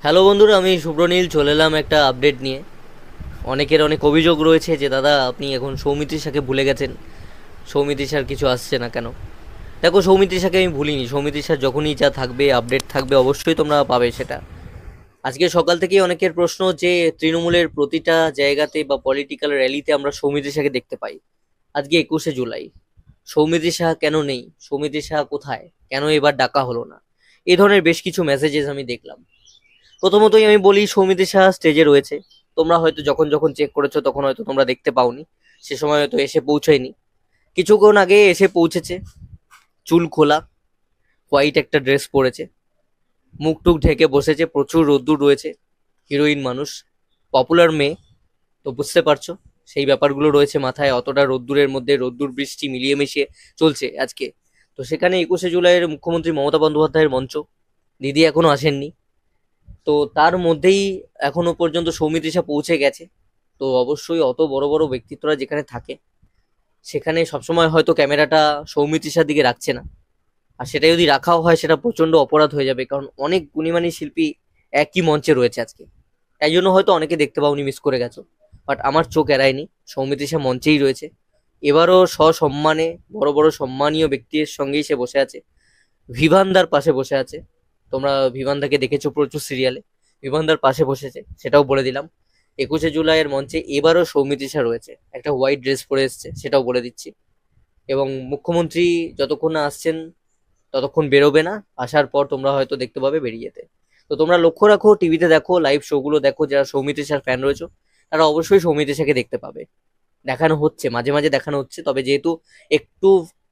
Hello বন্ধুরা, আমি শুভ্রনীল চলে এলাম একটা আপডেট নিয়ে। অনেকের অনেক অভিযোগ রয়েছে যে দাদা আপনি এখন সৌমিত্রিষাকে ভুলে গেছেন, সৌমিত্রিষার কিছু আসছে না কেন। দেখো, সৌমিত্রিষাকে আমি ভুলিনি। সৌমিত্রিষার যখনই যা থাকবে, আপডেট থাকবে, অবশ্যই তোমরা পাবে সেটা। আজকে সকাল থেকেই অনেকের প্রশ্ন যে তৃণমূলের প্রতিটা জায়গাতে বা পলিটিক্যাল র্যালিতে আমরা সৌমিত্রিষাকে দেখতে পাই। আজকে 21শে জুলাই, সৌমিত্রিষা কেন নেই? সৌমিত্রিষা কোথায়? কেন এবার ডাকা হলো না? এই ধরনের বেশ কিছু মেসেজেস আমি দেখলাম। প্রথমতই আমি বলি, সৌমিত্র শাহ স্টেজে রয়েছে। তোমরা হয়তো যখন যখন চেক করেছো তখন হয়তো তোমরা দেখতে পাওনি, সে সময় হয়তো এসে পৌঁছায়নি। কিছুক্ষণ আগে এসে পৌঁছেছে, চুল খোলা, হোয়াইট একটা ড্রেস পরেছে, মুখ টুক ঢেকে বসেছে, প্রচুর রোদ্দুর রয়েছে। হিরোইন মানুষ, পপুলার মেয়ে, তো বুঝতে পারছো সেই ব্যাপারগুলো রয়েছে মাথায়। অতটা রোদ্দুরের মধ্যে রোদ্দুর বৃষ্টি মিলিয়ে মিশিয়ে চলছে আজকে। তো সেখানে 21শে জুলাইয়ের মুখ্যমন্ত্রী মমতা বন্দ্যোপাধ্যায়ের মঞ্চ, দিদি এখনো আসেননি। তো তার মধ্যেই এখনো পর্যন্ত সৌমিত্রিষা পৌঁছে গেছে। তো অবশ্যই অত বড় বড় ব্যক্তিত্বরা যেখানে থাকে, সেখানে সবসময় হয়তো ক্যামেরাটা সৌমিত্রিষার দিকে রাখছে না। আর সেটা যদি রাখাও হয়, সেটা প্রচন্ড অপরাধ হয়ে যাবে, কারণ অনেক গুণীমানী শিল্পী একই মঞ্চে রয়েছে আজকে। তাই জন্য হয়তো অনেকে দেখতে পাওনি, মিস করে গেছো। বাট আমার চোখ এড়ায়নি, সৌমিত্রিষা মঞ্চেই রয়েছে। এবারও সসম্মানে বড় বড় সম্মানীয় ব্যক্তির সঙ্গেই সে বসে আছে। ভিভানদার পাশে বসে আছে। তোমরা ভিভানদাকে দেখেছো প্রচুর সিরিয়ালে, ভিভানদার পাশে বসেছে, সেটাও বলে দিলাম। 21শে জুলাইয়ের মঞ্চে এবারও সৌমিত্রিষা রয়েছে, একটা হোয়াইট ড্রেস পরে এসছে, সেটাও বলে দিচ্ছি। এবং মুখ্যমন্ত্রী যতক্ষণ না আসছেন ততক্ষণ বেরোবে না। আসার পর তোমরা হয়তো দেখতে পাবে বেরিয়ে যেতে। তো তোমরা লক্ষ্য রাখো, টিভিতে দেখো, লাইভ শো গুলো দেখো, যারা সৌমিত্রিষার ফ্যান রয়েছে তারা অবশ্যই সৌমিত্রিষাকে দেখতে পাবে। দেখানো হচ্ছে, মাঝে মাঝে দেখানো হচ্ছে, তবে যেহেতু একটু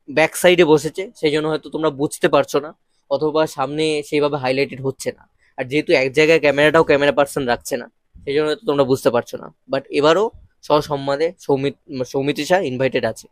ব্যাক সাইডে বসেছে সেই জন্য হয়তো তোমরা বুঝতে পারছো না, অথবা সামনে সেইভাবে হাইলাইটেড হচ্ছে না। আর যেহেতু এক জায়গায় ক্যামেরাটাও ক্যামেরা পার্সন রাখছে না, সেই জন্য হয়তো তোমরা বুঝতে পারছো না। বাট এবারও সসম্মানে সৌমিত্রিষা ইনভাইটেড আছে।